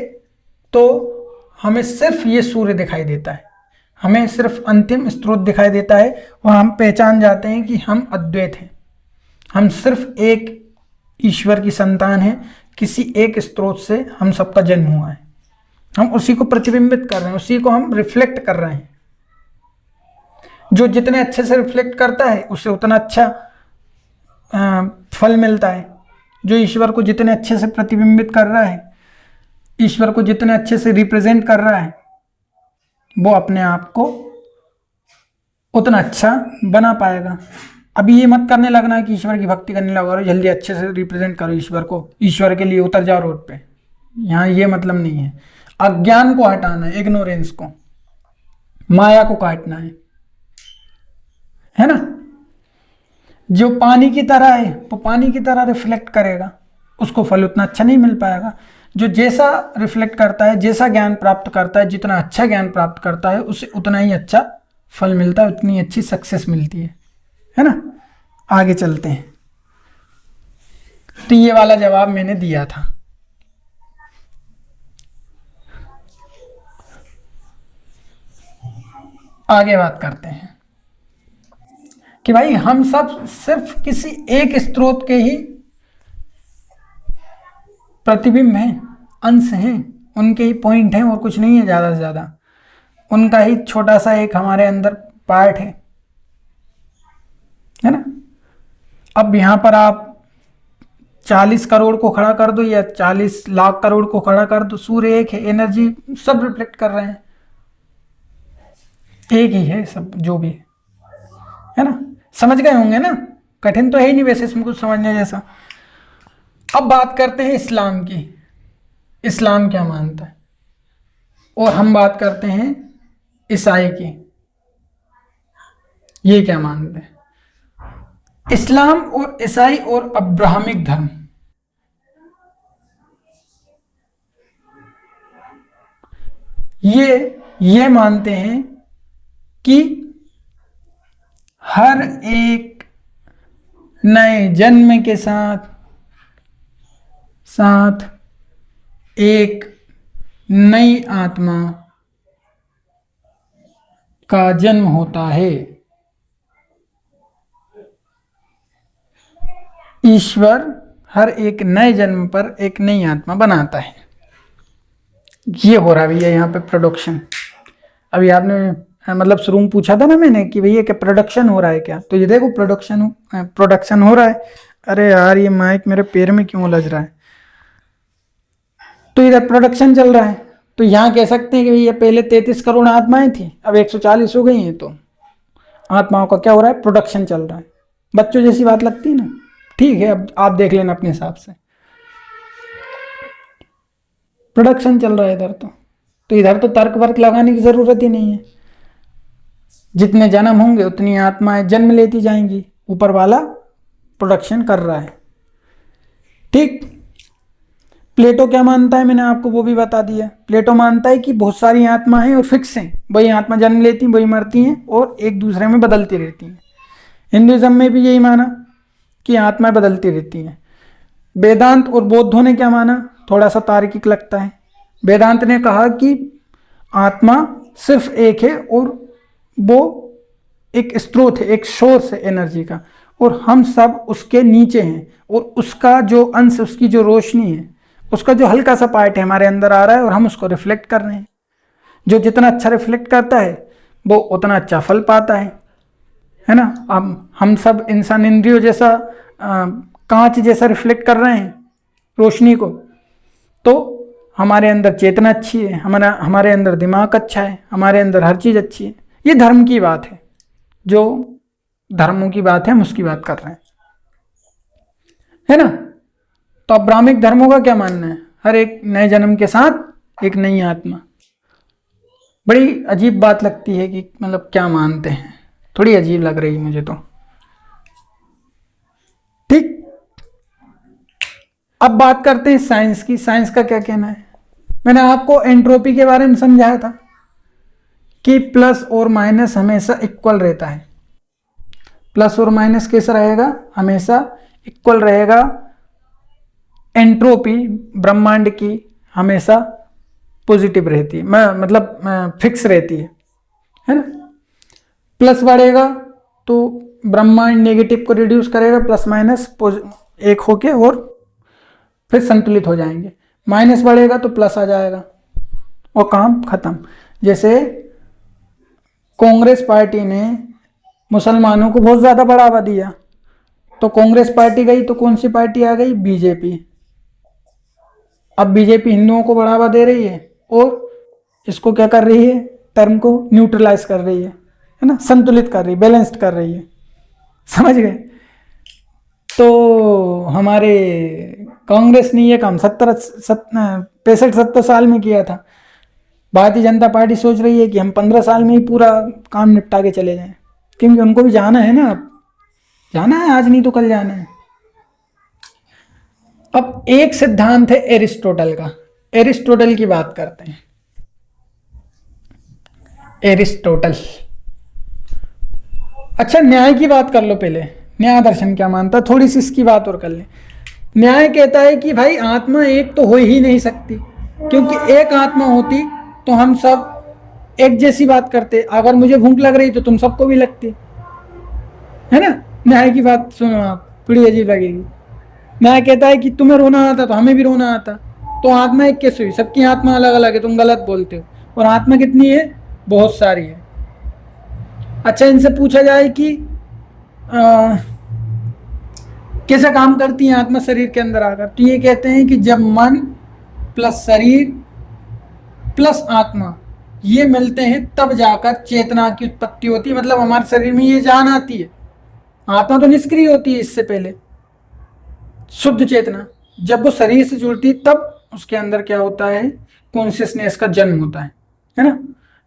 तो हमें सिर्फ ये सूर्य दिखाई देता है, हमें सिर्फ अंतिम स्रोत दिखाई देता है, और हम पहचान जाते हैं कि हम अद्वैत हैं, हम सिर्फ एक ईश्वर की संतान हैं, किसी एक स्रोत से हम सबका जन्म हुआ है। हम उसी को प्रतिबिंबित कर रहे हैं, उसी को हम रिफ्लेक्ट कर रहे हैं। जो जितने अच्छे से रिफ्लेक्ट करता है उससे उतना अच्छा फल मिलता है। जो ईश्वर को जितने अच्छे से प्रतिबिंबित कर रहा है, ईश्वर को जितने अच्छे से रिप्रेजेंट कर रहा है, वो अपने आप को उतना अच्छा बना पाएगा। अभी ये मत करने लगना कि ईश्वर की भक्ति करने लगा और जल्दी अच्छे से रिप्रेजेंट करो ईश्वर को, ईश्वर के लिए उतर जाओ रोड पे। यहाँ ये मतलब नहीं है। अज्ञान को हटाना है, इग्नोरेंस को, माया को काटना है ना। जो पानी की तरह है वो पानी की तरह रिफ्लेक्ट करेगा, उसको फल उतना अच्छा नहीं मिल पाएगा। जो जैसा रिफ्लेक्ट करता है, जैसा ज्ञान प्राप्त करता है, जितना अच्छा ज्ञान प्राप्त करता है, उसे उतना ही अच्छा फल मिलता है, उतनी अच्छी सक्सेस मिलती है ना। आगे चलते हैं। तो ये वाला जवाब मैंने दिया था। आगे बात करते हैं कि भाई हम सब सिर्फ किसी एक स्रोत के ही प्रतिबिंब हैं, अंश हैं, उनके ही पॉइंट हैं और कुछ नहीं है ज़्यादा से ज़्यादा। उनका ही छोटा सा एक हमारे अंदर पार्ट है ना। अब यहाँ पर आप 40 करोड़ को खड़ा कर दो या 40 लाख करोड़ को खड़ा कर दो, सूर्य एक है, एनर्जी सब रिफ्लेक्ट कर रहे हैं, एक ही है सब जो भी है। है ना, समझ गए होंगे ना, कठिन तो है ही नहीं वैसे इसमें कुछ समझने जैसा। अब बात करते हैं इस्लाम की, इस्लाम क्या मानता है, और हम बात करते हैं ईसाई की, ये क्या मानते हैं। इस्लाम और ईसाई और अब्राहमिक धर्म, ये मानते हैं कि हर एक नए जन्म के साथ साथ एक नई आत्मा का जन्म होता है। ईश्वर हर एक नए जन्म पर एक नई आत्मा बनाता है। ये हो रहा है भैया यहाँ पे प्रोडक्शन। अभी आपने मतलब शुरू में पूछा था ना मैंने कि भैया क्या प्रोडक्शन हो रहा है क्या, तो ये देखो प्रोडक्शन हो रहा है। अरे यार ये माइक मेरे पैर में क्यों उलझ रहा है। तो इधर प्रोडक्शन चल रहा है, तो यहाँ कह सकते हैं कि भैया पहले 33 करोड़ आत्माएं थी, अब 140 हो गई हैं, तो आत्माओं का क्या हो रहा है, प्रोडक्शन चल रहा है। बच्चों जैसी बात लगती है ना, ठीक है, अब आप देख लेना अपने हिसाब से, प्रोडक्शन चल रहा है इधर। तो इधर तो तर्क वर्क लगाने की जरूरत ही नहीं है, जितने जन्म होंगे उतनी आत्माएं जन्म लेती जाएंगी, ऊपर वाला प्रोडक्शन कर रहा है। ठीक, प्लेटो क्या मानता है मैंने आपको वो भी बता दिया। प्लेटो मानता है कि बहुत सारी आत्मा हैं और फिक्स हैं, वही आत्मा जन्म लेती हैं, वही मरती हैं और एक दूसरे में बदलती रहती हैं। हिंदुइज्म में भी यही माना कि आत्माएं बदलती रहती हैं। वेदांत और बौद्धों ने क्या माना, थोड़ा सा तार्किक लगता है। वेदांत ने कहा कि आत्मा सिर्फ एक है और वो एक स्रोत है, एक सोर्स है एनर्जी का, और हम सब उसके नीचे हैं, और उसका जो अंश, उसकी जो रोशनी है, उसका जो हल्का सा पार्ट है हमारे अंदर आ रहा है और हम उसको रिफ्लेक्ट कर रहे हैं। जो जितना अच्छा रिफ्लेक्ट करता है वो उतना अच्छा फल पाता है ना। हम सब इंसान इंद्रियों जैसा कांच जैसा रिफ्लेक्ट कर रहे हैं रोशनी को, तो हमारे अंदर चेतना अच्छी है, हमारे अंदर दिमाग अच्छा है, हमारे अंदर हर चीज़ अच्छी है। ये धर्म की बात है, जो धर्मों की बात है हम उसकी बात कर रहे हैं, है ना। तो अब्राहमिक धर्मों का क्या मानना है, हर एक नए जन्म के साथ एक नई आत्मा। बड़ी अजीब बात लगती है कि मतलब क्या मानते हैं, थोड़ी अजीब लग रही है मुझे तो। ठीक, अब बात करते हैं साइंस की। साइंस का क्या कहना है। मैंने आपको एंट्रोपी के बारे में समझाया था कि प्लस और माइनस हमेशा इक्वल रहता है। प्लस और माइनस कैसा रहेगा, हमेशा इक्वल रहेगा। एंट्रोपी ब्रह्मांड की हमेशा पॉजिटिव रहती है, मतलब फिक्स रहती है ना। प्लस बढ़ेगा तो ब्रह्मांड नेगेटिव को रिड्यूस करेगा, प्लस माइनस एक होके और फिर संतुलित हो जाएंगे। माइनस बढ़ेगा तो प्लस आ जाएगा और काम खत्म। जैसे कांग्रेस पार्टी ने मुसलमानों को बहुत ज़्यादा बढ़ावा दिया, तो कांग्रेस पार्टी गई तो कौन सी पार्टी आ गई, बीजेपी। अब बीजेपी हिंदुओं को बढ़ावा दे रही है और इसको क्या कर रही है, टर्म को न्यूट्रलाइज कर रही है ना, संतुलित कर रही है, बैलेंस्ड कर रही है, समझ गए। तो हमारे कांग्रेस ने ये काम 65-70 साल में किया था। भारतीय जनता पार्टी सोच रही है कि हम 15 साल में ही पूरा काम निपटा के चले जाएं, क्योंकि उनको भी जाना है ना, जाना है आज नहीं तो कल जाना है। अब एक सिद्धांत है एरिस्टोटल का, एरिस्टोटल की बात करते हैं। एरिस्टोटल, अच्छा न्याय की बात कर लो पहले। न्याय दर्शन क्या मानता है, थोड़ी सी इसकी बात और कर ले। न्याय कहता है कि भाई आत्मा एक तो हो ही नहीं सकती, क्योंकि एक आत्मा होती तो हम सब एक जैसी बात करते। अगर मुझे भूख लग रही तो तुम सबको भी लगती, है ना। न्याय की बात सुनो आप, बड़ी अजीब लगेगी। न्याय कहता है कि तुम्हें रोना आता तो हमें भी रोना आता, तो आत्मा एक कैसे हुई, सबकी आत्मा अलग अलग है, तुम गलत बोलते हो। और आत्मा कितनी है, बहुत सारी है। अच्छा इनसे पूछा जाए कि कैसे काम करती है आत्मा शरीर के अंदर आकर, तो ये कहते हैं कि जब मन प्लस शरीर प्लस आत्मा ये मिलते हैं तब जाकर चेतना की उत्पत्ति होती है, मतलब हमारे शरीर में ये जान आती है। आत्मा तो निष्क्रिय होती है इससे पहले, शुद्ध चेतना जब वो शरीर से जुड़ती है तब उसके अंदर क्या होता है, कॉन्शियसनेस का जन्म होता है ना।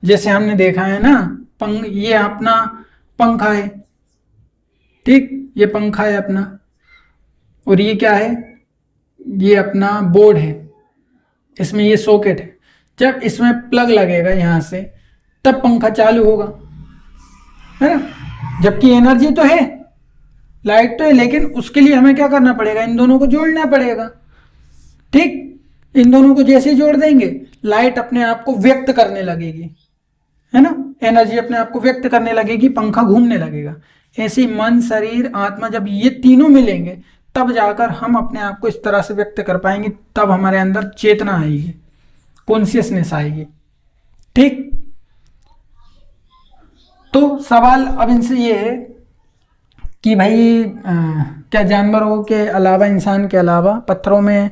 जैसे हमने देखा है ना, ये अपना पंखा है, ठीक, ये पंखा है अपना, और ये क्या है, ये अपना बोर्ड है, इसमें ये सॉकेट है। जब इसमें प्लग लगेगा यहां से तब पंखा चालू होगा, है ना। जबकि एनर्जी तो है, लाइट तो है, लेकिन उसके लिए हमें क्या करना पड़ेगा, इन दोनों को जोड़ना पड़ेगा, ठीक। इन दोनों को जैसे ही जोड़ देंगे लाइट अपने आप को व्यक्त करने लगेगी, है ना, एनर्जी अपने आप को व्यक्त करने लगेगी, पंखा घूमने लगेगा। ऐसे ही मन, शरीर, आत्मा, जब ये तीनों मिलेंगे तब जाकर हम अपने आप को इस तरह से व्यक्त कर पाएंगे, तब हमारे अंदर चेतना आएगी, कॉन्शियसनेस आएगी, ठीक। तो सवाल अब इनसे ये है कि भाई क्या जानवरों के अलावा, इंसान के अलावा पत्थरों में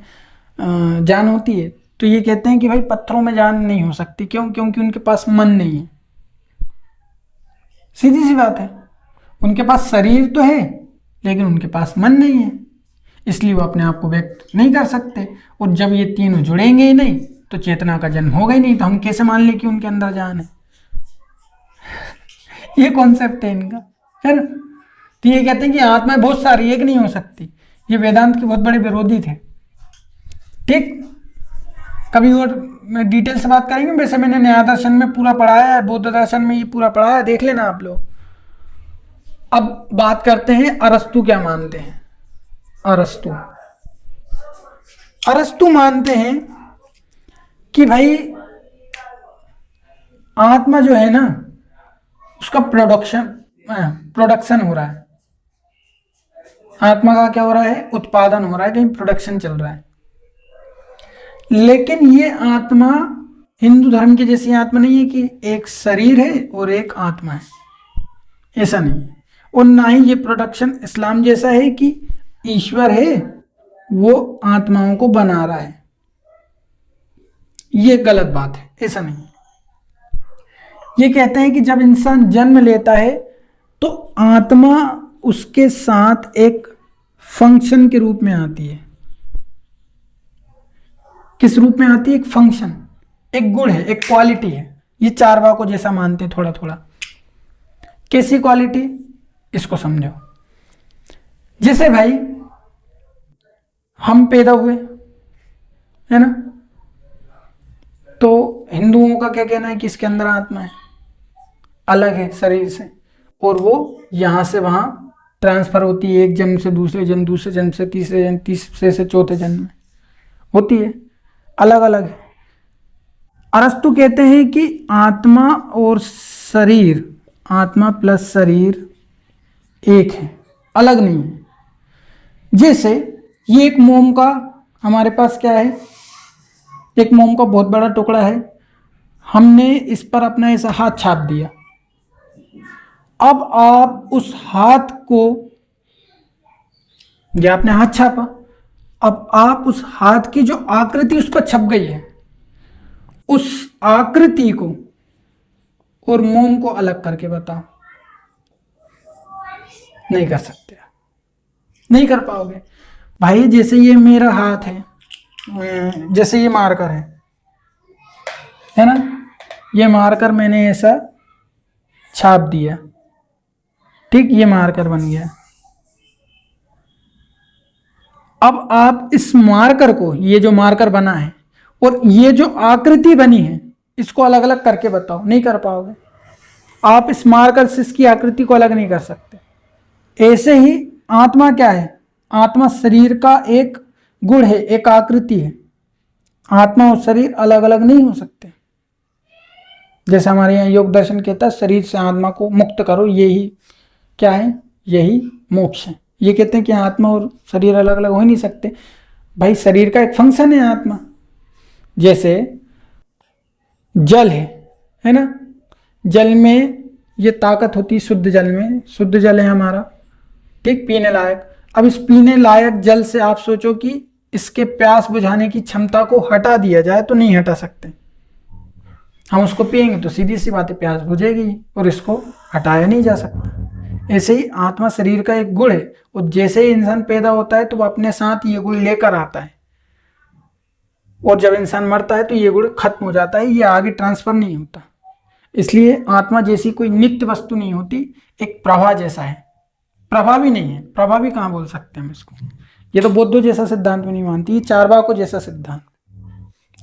जान होती है? तो ये कहते हैं कि भाई पत्थरों में जान नहीं हो सकती। क्यों? क्योंकि उनके पास मन नहीं है, सीधी सी बात है। उनके पास शरीर तो है लेकिन उनके पास मन नहीं है, इसलिए वो अपने आप को व्यक्त नहीं कर सकते। और जब ये तीनों जुड़ेंगे ही नहीं तो चेतना का जन्म होगा ही नहीं, तो हम कैसे मान लें कि उनके अंदर जान है? ये कॉन्सेप्ट है इनका, है ना। तो ये कहते हैं कि आत्मा बहुत सारी, एक नहीं हो सकती। ये वेदांत के बहुत बड़े विरोधी थे, ठीक। कभी और मैं डिटेल से बात करेंगे, वैसे मैंने न्याय दर्शन में पूरा पढ़ाया है, बौद्ध दर्शन में ये पूरा पढ़ाया है, देख लेना आप लोग। अब बात करते हैं अरस्तु क्या मानते हैं। अरस्तु मानते हैं कि भाई आत्मा जो है ना, उसका प्रोडक्शन हो रहा है। आत्मा का क्या हो रहा है? उत्पादन हो रहा है, कहीं प्रोडक्शन चल रहा है। लेकिन ये आत्मा हिंदू धर्म की जैसी आत्मा नहीं है कि एक शरीर है और एक आत्मा है, ऐसा नहीं है। और ना ही ये प्रोडक्शन इस्लाम जैसा है कि ईश्वर है वो आत्माओं को बना रहा है, ये गलत बात है, ऐसा नहीं है। ये कहते हैं कि जब इंसान जन्म लेता है तो आत्मा उसके साथ एक फंक्शन के रूप में आती है। किस रूप में आती है? एक फंक्शन, एक गुण है, एक क्वालिटी है। ये चारवाकों जैसा मानते हैं थोड़ा थोड़ा। कैसी क्वालिटी? इसको समझो। जैसे भाई हम पैदा हुए, है ना, तो हिंदुओं का क्या कहना है कि इसके अंदर आत्मा है, अलग है शरीर से, और वो यहां से वहां ट्रांसफर होती है, एक जन्म से दूसरे जन्म, दूसरे जन्म से तीसरे जन्म, तीसरे से चौथे जन्म में होती है, अलग अलग है। अरस्तु कहते हैं कि आत्मा और शरीर, आत्मा प्लस शरीर एक है, अलग नहीं है। जैसे ये एक मोम का हमारे पास क्या है, एक मोम का बहुत बड़ा टुकड़ा है, हमने इस पर अपना ऐसा हाथ छाप दिया। अब आप उस हाथ को, ये आपने हाथ छापा, अब आप उस हाथ की जो आकृति उस पर छप गई है, उस आकृति को और मोम को अलग करके बताओ। नहीं कर सकते, नहीं कर पाओगे भाई। जैसे ये मेरा हाथ है, जैसे ये मार्कर है ना, ये मार्कर मैंने ऐसा छाप दिया, ठीक, ये मार्कर बन गया। अब आप इस मार्कर को, ये जो मार्कर बना है और ये जो आकृति बनी है, इसको अलग अलग करके बताओ। नहीं कर पाओगे। आप इस मार्कर से इसकी आकृति को अलग नहीं कर सकते। ऐसे ही आत्मा क्या है? आत्मा शरीर का एक गुण है, एक आकृति है। आत्मा और शरीर अलग अलग नहीं हो सकते। जैसे हमारे यहाँ योग दर्शन कहता है शरीर से आत्मा को मुक्त करो, यही क्या है? यही मोक्ष है। ये कहते हैं कि आत्मा और शरीर अलग अलग हो ही नहीं सकते। भाई शरीर का एक फंक्शन है आत्मा। जैसे जल है ना, जल में ये ताकत होती है, शुद्ध जल में, शुद्ध जल है हमारा, ठीक, पीने लायक। अब इस पीने लायक जल से आप सोचो कि इसके प्यास बुझाने की क्षमता को हटा दिया जाए तो नहीं हटा सकते। हम उसको पिएंगे तो सीधी सी बात है प्यास बुझेगी और इसको हटाया नहीं जा सकता। ऐसे ही आत्मा शरीर का एक गुण है और जैसे ही इंसान पैदा होता है तो वो अपने साथ ये गुण लेकर आता है और जब इंसान मरता है तो ये गुण खत्म हो जाता है, ये आगे ट्रांसफर नहीं होता। इसलिए आत्मा जैसी कोई नित्य वस्तु नहीं होती, एक प्रवाह जैसा है। प्रवाह भी नहीं है, प्रवाह भी कहाँ बोल सकते हैं हम इसको, ये तो बौद्धों जैसा सिद्धांत भी नहीं मानती, ये चार्वाकों जैसा सिद्धांत।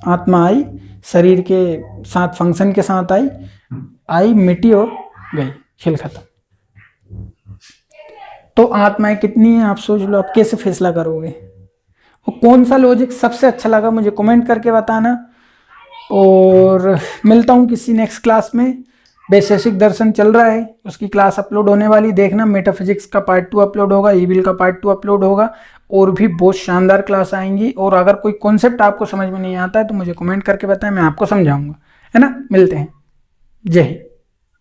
आत्मा आई, शरीर के साथ फंक्शन के साथ आई मिट्टी और गई, खेल खत्म। तो आत्माएं कितनी है आप सोच लो, आप कैसे फैसला करोगे? और कौन सा लॉजिक सबसे अच्छा लगा मुझे कमेंट करके बताना। और मिलता हूँ किसी नेक्स्ट क्लास में। वैशेषिक दर्शन चल रहा है, उसकी क्लास अपलोड होने वाली, देखना। मेटाफिजिक्स का पार्ट 2 अपलोड होगा, ईविल का पार्ट 2 अपलोड होगा, और भी बहुत शानदार क्लास आएंगी। और अगर कोई कॉन्सेप्ट आपको समझ में नहीं आता है तो मुझे कमेंट करके बताएं, मैं आपको समझाऊंगा, है ना। मिलते हैं, जय हिंद।